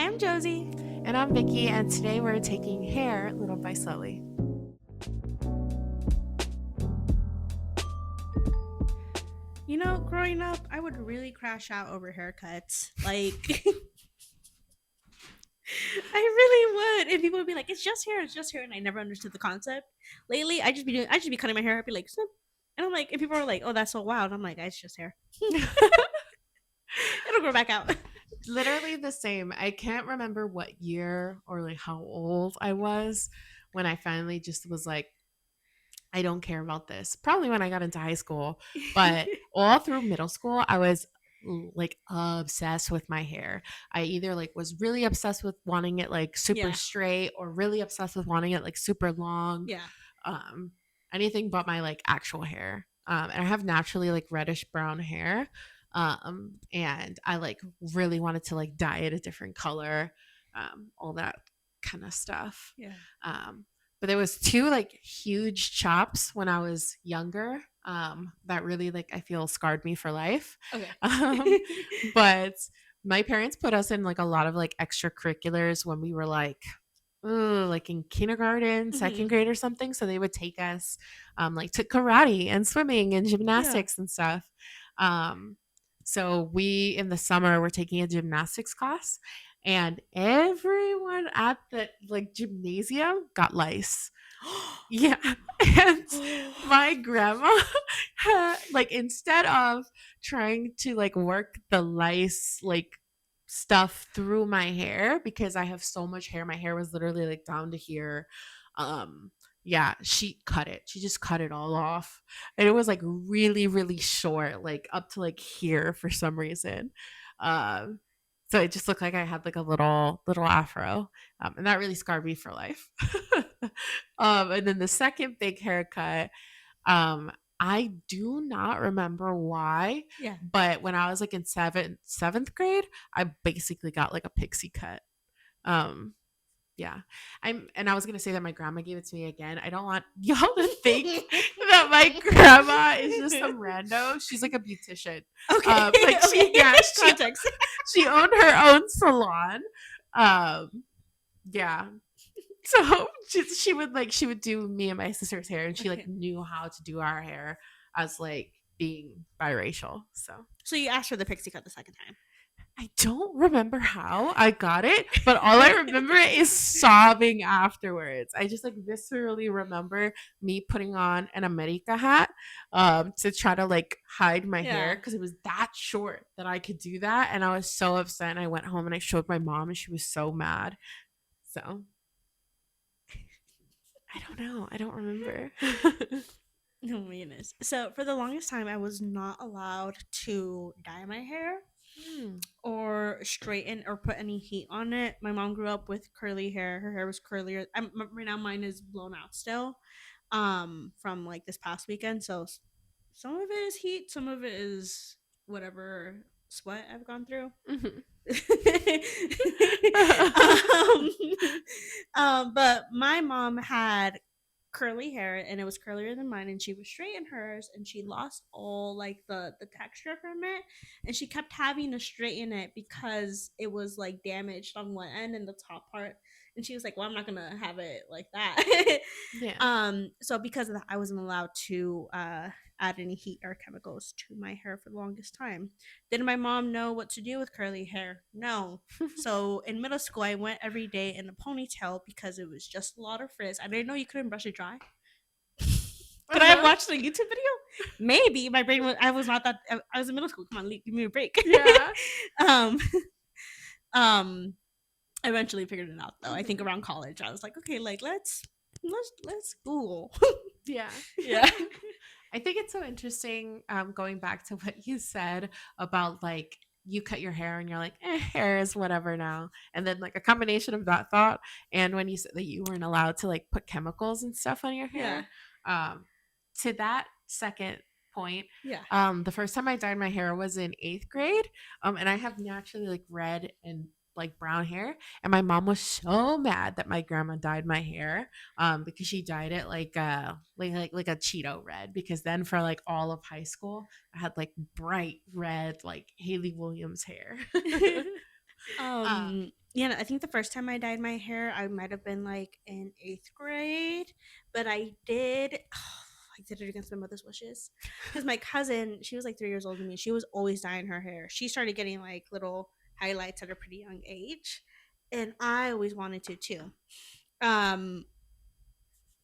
I'm Josie. And I'm Vicky, and today we're taking hair little by slowly. You know, growing up, I would really crash out over haircuts. Like, I really would. And people would be like, it's just hair, it's just hair. And I never understood the concept. Lately, I just be cutting my hair. I'd be like, snip. And I'm like, and people are like, oh, that's so wild. I'm like, it's just hair. It'll grow back out. Literally the same. I can't remember what year or like how old I was when I finally just was like, I don't care about this. Probably when I got into high school, but all through middle school, I was like obsessed with my hair. I either like was really obsessed with wanting it like super Yeah. straight or really obsessed with wanting it like super long. Yeah. Um anything but my like actual hair. And I have naturally like reddish brown hair. And I like really wanted to like dye it a different color. All that kind of stuff. Yeah. But there was two like huge chops when I was younger that really like I feel scarred me for life. Okay. But my parents put us in like a lot of like extracurriculars when we were like in kindergarten, second Mhm. grade or something. So they would take us like to karate and swimming and Yeah. gymnastics and stuff. Um, so we in the summer were taking a gymnastics class, and everyone at the like gymnasium got lice. Yeah. And my grandma had, like instead of trying to like work the lice like stuff through my hair because I have so much hair. My hair was literally like down to here. Um yeah, she cut it. She just cut it all off. And it was like really, really short, like up to like here for some reason. Um so it just looked like I had like a little afro. And that really scarred me for life. And then the second big haircut, um, I do not remember why, Yeah. but when I was like in seventh grade, I basically got like a pixie cut. Um, yeah. And I was gonna say that my grandma gave it to me again. I don't want y'all to think that my grandma is just some rando. She's like a beautician. Okay. Like Okay. she Context. she owned her own salon. Yeah. So she would do me and my sister's hair, and she like Okay. knew how to do our hair as like being biracial. So So you asked for the pixie cut the second time. I don't remember how I got it, but all I remember is sobbing afterwards. I just like viscerally remember me putting on an America hat to try to like hide my hair Yeah. because it was that short that I could do that, and I was so upset. And I went home and I showed my mom, and she was so mad. So I don't know. I don't remember. Oh my goodness. So for the longest time, I was not allowed to dye my hair Hmm. or straighten or put any heat on it. My mom grew up with curly hair. Her hair was curlier. Right now, mine is blown out still, from like this past weekend. So some of it is heat, some of it is whatever sweat I've gone through. Mhm. um, but my mom had curly hair and it was curlier than mine, and she was straight in hers, and she lost all like the texture from it, and she kept having to straighten it because it was like damaged on one end and the top part, and she was like, well, I'm not gonna have it like that. Yeah. So because of that, I wasn't allowed to add any heat or chemicals to my hair for the longest time. Did my mom know what to do with curly hair? No. So in middle school, I went every day in a ponytail because it was just a lot of frizz. I didn't know you couldn't brush it dry. Could I have Uh-huh. watched a YouTube video? Maybe my brain was. I was not that. I was in middle school. Come on, give me a break. Yeah. um, um. I eventually figured it out though. I think Mhm. around college, I was like, okay, like let's Google. Yeah. Yeah. I think it's so interesting going back to what you said about like you cut your hair and you're like, hair is whatever now. And then like a combination of that thought and when you said that you weren't allowed to like put chemicals and stuff on your Yeah. hair. Um, to that second point, Yeah. the first time I dyed my hair was in eighth grade. And I have naturally like red and like brown hair. And my mom was so mad that my grandma dyed my hair because she dyed it like a Cheeto red. Because then for like all of high school, I had like bright red like Haley Williams hair. um, um Yeah, I think the first time I dyed my hair, I might have been like in 8th grade, but I did it against my mother's wishes because my cousin, she was like 3 years older than me. She was always dyeing her hair. She started getting like little highlights at a pretty young age, and I always wanted to too. Um,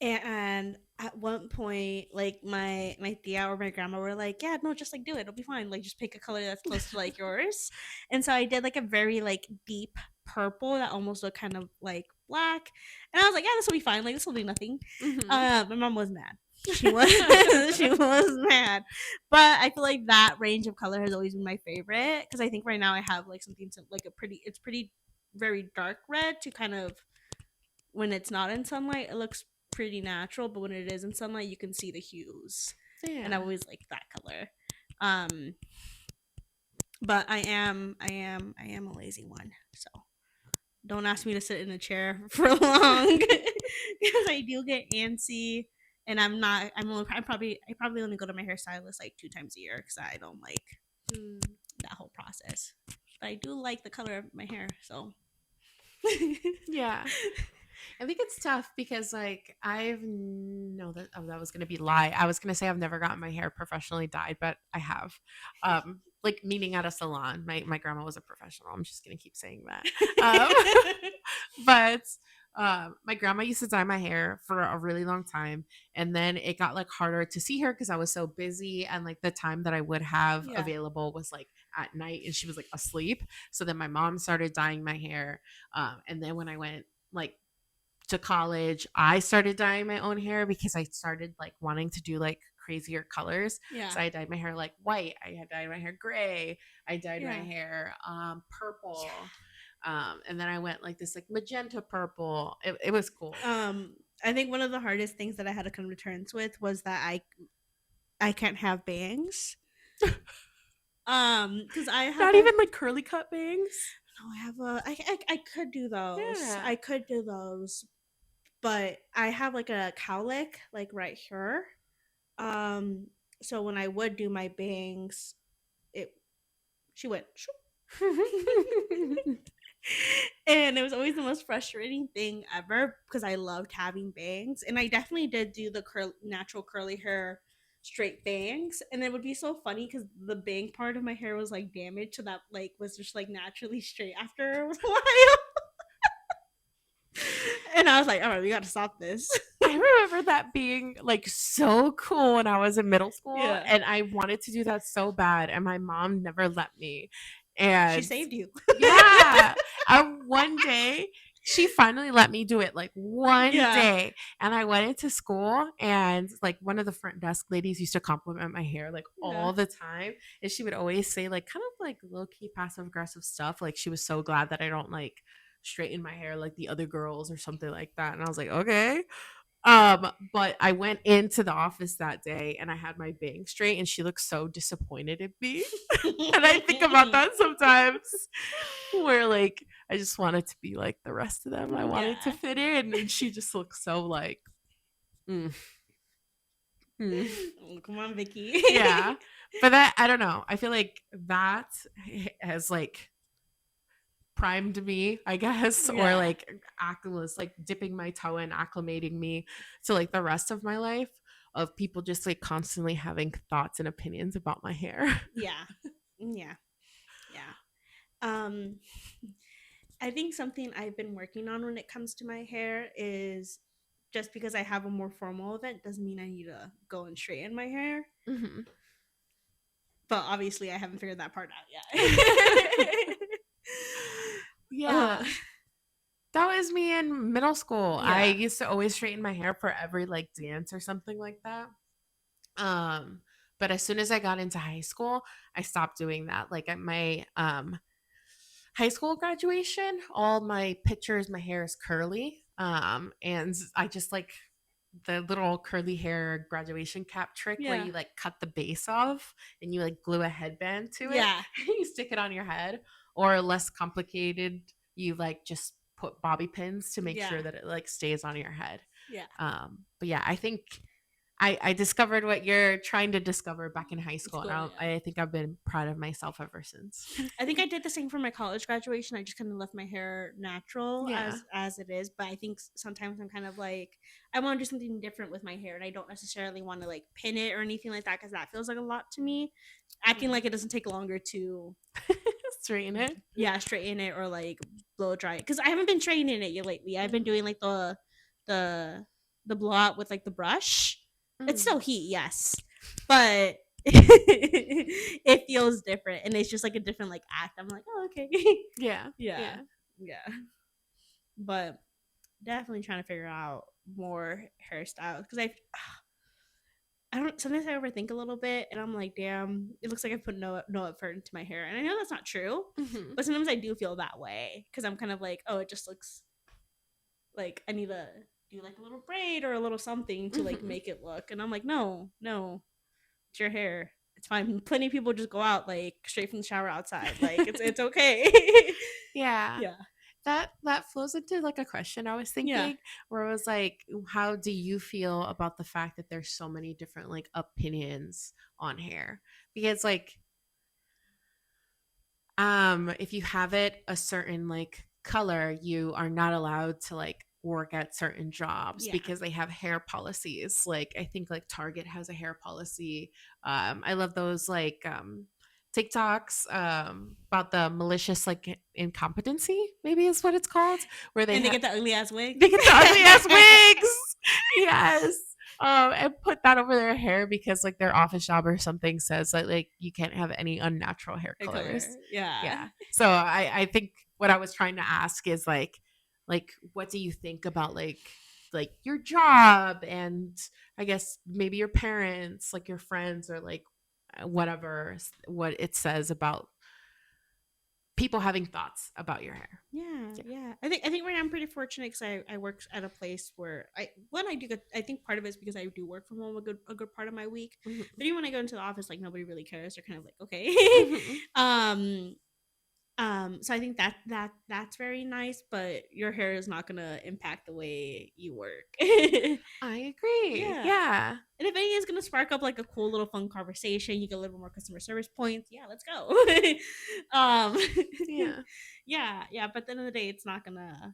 and at one point, like my tia or my grandma were like, "Yeah, no, just like do it. It'll be fine. Like just pick a color that's close to like yours." And so I did like a very like deep purple that almost looked kind of like black. And I was like, "Yeah, this will be fine. Like this will do nothing." Hmm. My mom was mad. She was she was mad, but I feel like that range of color has always been my favorite because I think right now I have like like a pretty it's pretty very dark red to kind of when it's not in sunlight, it looks pretty natural, but when it is in sunlight, you can see the hues. And I Yeah. always like that color. Um, but I am a lazy one. So don't ask me to sit in a chair for long because I do get antsy. And I'm not. I probably only go to my hairstylist like 2 times a year because I don't like Mm. that whole process. But I do like the color of my hair, so Yeah. I think it's tough because like I've no that that was gonna be a lie. I was gonna say I've never gotten my hair professionally dyed, but I have. Like meaning at a salon. My grandma was a professional. I'm just gonna keep saying that. Um but my grandma used to dye my hair for a really long time, and then it got like harder to see her because I was so busy, and like the time that I would have yeah. available was like at night, and she was like asleep. So then my mom started dyeing my hair, and then when I went like to college, I started dyeing my own hair because I started like wanting to do like crazier colors. Yeah. So I dyed my hair like white. I had dyed my hair gray. I dyed my Yeah. hair purple. And then I went like this like magenta purple. It was cool. I think one of the hardest things that I had to come to terms with was that I can't have bangs. Because I have Not a even like curly cut bangs. no, I have a I could do those. Yeah. I could do those, but I have like a cowlick like right here. Um, so when I would do my bangs, it she went. Shoop. And it was always the most frustrating thing ever because I loved having bangs, and I definitely did do the natural curly hair straight bangs, and it would be so funny because the bang part of my hair was like damaged to that like was just like naturally straight after a while. And I was like, all right, we got to stop this. I remember that being like so cool when I was in middle school, Yeah, and I wanted to do that so bad, and my mom never let me. she And saved you. yeah, and one day she finally let me do it, like one Yeah, day, and I went into school, and like one of the front desk ladies used to compliment my hair like yeah, all the time, and she would always say like kind of like low key passive aggressive stuff, like she was so glad that I don't like straighten my hair like the other girls or something like that, and I was like, okay. But I went into the office that day and I had my bang straight, and she looked so disappointed in me. And I think about that sometimes, where like I just wanted to be like the rest of them. I wanted to yeah. fit in, and she just looks so like, mm, mm. Oh, come on, Vicky. Yeah. But that I don't know. I feel like that has like primed me, I guess, or Yeah, like was like dipping my toe in, acclimating me to like the rest of my life of people just like constantly having thoughts and opinions about my hair. yeah, yeah, yeah. Um, I think something I've been working on when it comes to my hair is just because I have a more formal event doesn't mean I need to go and straighten my hair. Mhm. But obviously, I haven't figured that part out yet. uh, Yeah. That was me in middle school. I yeah, used to always straighten my hair for every like dance or something like that. Um, but as soon as I got into high school, I stopped doing that. Like at my high school graduation, all my pictures, my hair is curly. And I just like the little curly hair graduation cap trick where yeah, you like cut the base off and you like glue a headband to it yeah, and you stick it on your head, or less complicated, you like just put bobby pins to make yeah, sure that it like stays on your head. yeah, But yeah, I think I discovered what you're trying to discover back in high school, and School, yeah. I think I've been proud of myself ever since. I think I did the same for my college graduation. I just kind of left my hair natural Yeah. as it is, but I think sometimes I'm kind of like I want to do something different with my hair, and I don't necessarily want to like pin it or anything like that because that feels like a lot to me. Acting like it doesn't take longer to Straighten it. straighten it or like blow dry it because I haven't been straightening it yet lately. I've been doing like the the blowout with like the brush. It's still heat, yes, but it feels different, and it's just like a different like act. I'm like, oh, okay. Yeah. Yeah. Yeah. But definitely trying to figure out more hairstyles because I don't. Sometimes I overthink a little bit, and I'm like, damn, it looks like I put no effort into my hair, and I know that's not true, Mhm. but sometimes I do feel that way because I'm kind of like, oh, it just looks like I need to do like a little braid or a little something to like Mhm. make it look, and I'm like, no, it's your hair. It's fine. Plenty of people just go out like straight from the shower outside. Like it's okay. Yeah. Yeah. That flows into like a question I was Yeah. thinking, where it was like, how do you feel about the fact that there's so many different like opinions on hair? Because like, if you have it a certain like color, you are not allowed to like work at certain jobs Yeah. because they have hair policies. Like I think like Target has a hair policy. I love those like TikToks about the malicious like incompetency, maybe is what it's called, where And they get the ugly ass wig. they get the ugly ass wigs. Yes. And put that over their hair because like their office job or something says that like you can't have any unnatural hair Hair colors. color. Yeah. Yeah. So I think what I was trying to ask is like what do you think about like your job and I guess maybe your parents, like your friends or like whatever what it says about people having thoughts about your hair. Yeah, Yeah. yeah. I think right now I'm pretty fortunate because I work at a place where I do get, I think part of it is because I do work from home a good part of my week. Mhm. But even when I go into the office, like nobody really cares. They're kind of like okay. Mhm. um so I think that's very nice. But your hair is not gonna impact the way you work. I agree. Yeah. Yeah. And if anything is gonna spark up like a cool little fun conversation, you get a little more customer service points. Yeah, let's go. um, Yeah. yeah. But at the end of the day, it's not gonna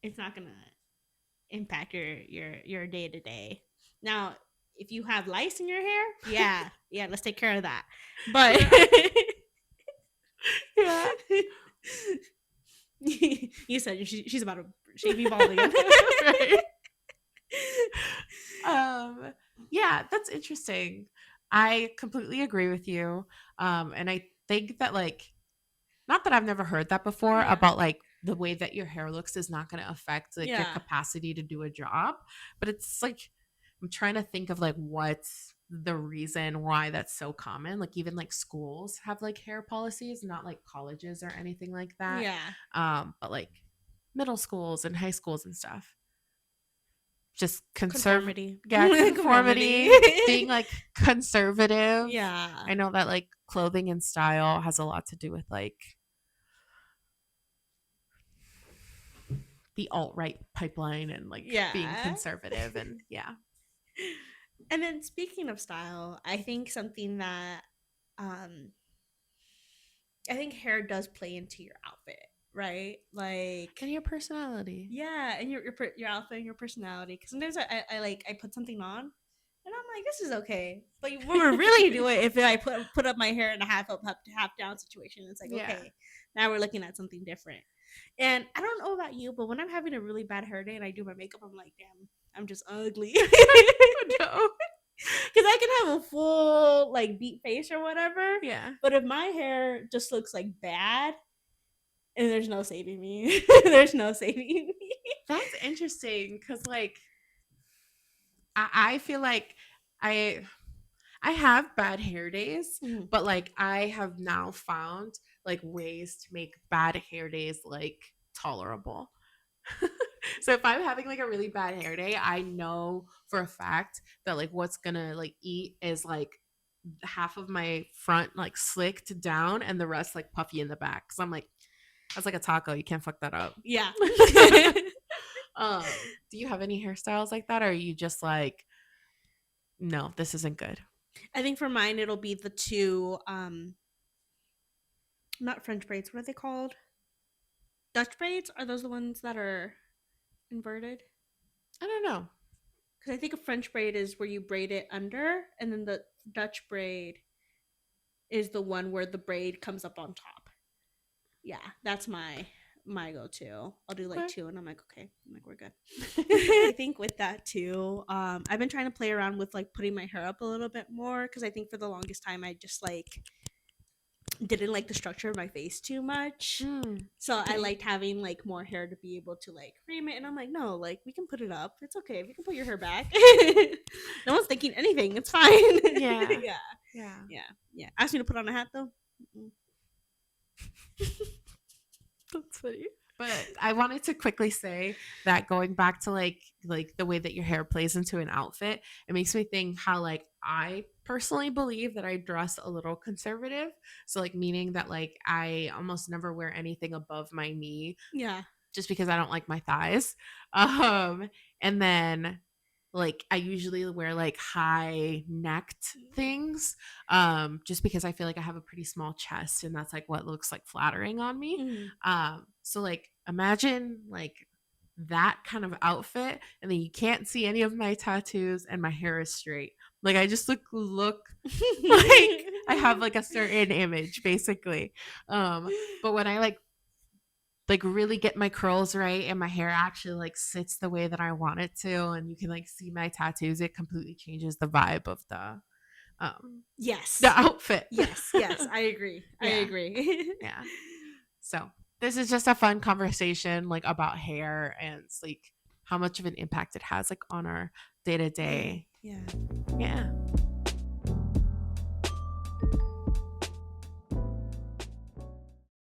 impact your day to day. Now, if you have lice in your hair, yeah, let's take care of that. But Yeah. you said she's about to shave you bald again. Right. Yeah, that's interesting. I completely agree with you. And I think that like not that I've never heard that before Yeah. about like the way that your hair looks is not going to affect like your Yeah. capacity to do a job, but it's like I'm trying to think of like what's the reason why that's so common. Like even like schools have like hair policies, not like colleges or anything like that. Yeah. But like middle schools and high schools and stuff. Just Conformity. conformity, being like conservative. Yeah. I know that like clothing and style has a lot to do with like the alt-right pipeline and like being Yeah. conservative and yeah. And then speaking of style, I think something that um I think hair does play into your outfit, right? Like And your personality. yeah, and your outfit and your personality. Because sometimes I like I put something on, and I'm like, this is okay. But what would really do it if I put up my hair in a half up, half down situation? It's like Yeah. okay, now we're looking at something different. And I don't know about you, but when I'm having a really bad hair day and I do my makeup, I'm like, damn, I'm just ugly. No. Because I can have a full like beat face or whatever, Yeah. but if my hair just looks like bad, and there's no saving me. There's no saving me. That's interesting because like I feel like I have bad hair days, Mhm. but like I have now found like ways to make bad hair days like tolerable. So if I'm having like a really bad hair day, I know for a fact that like what's gonna like eat is like half of my front like slicked down and the rest like puffy in the back. So I'm like, that's like a taco. You can't fuck that up. Yeah. Do you have any hairstyles like that, or are you just like, no, this isn't good? I think for mine it'll be the two not French braids, what are they called? Dutch braids? Are those the ones that are inverted? I don't know. Because I think a French braid is where you braid it under, and then the Dutch braid is the one where the braid comes up on top. Yeah, that's my go-to. I'll do like Okay. two, and I'm like, okay, I'm like, we're good. I think with that too, I've been trying to play around with like putting my hair up a little bit more because I think for the longest time I just like didn't like the structure of my face too much. So I Okay. liked having like more hair to be able to like frame it, and I'm like, no, like we can put it up. It's okay. We can put your hair back. No one's thinking anything. It's fine. Yeah. Yeah, Yeah. yeah, yeah. Ask me to put on a hat though. Mm-mm. That's funny. But I wanted to quickly say that going back to like the way that your hair plays into an outfit, it makes me think how like I personally believe that I dress a little conservative. So like meaning that like I almost never wear anything above my knee Yeah, just because I don't like my thighs. Um and then like I usually wear like high necked things just because I feel like I have a pretty small chest and that's like what looks like flattering on me. mm. So like imagine like that kind of outfit and then you can't see any of my tattoos and my hair is straight. Like I just look like I have like a certain image basically. But when I like really get my curls right and my hair actually like sits the way that I want it to and you can like see my tattoos, it completely changes the vibe of um the Yes, outfit. yes, yes. I agree. I Yeah. agree. Yeah. So this is just a fun conversation like about hair and like how much of an impact it has like on our day to day. Yeah. Yeah.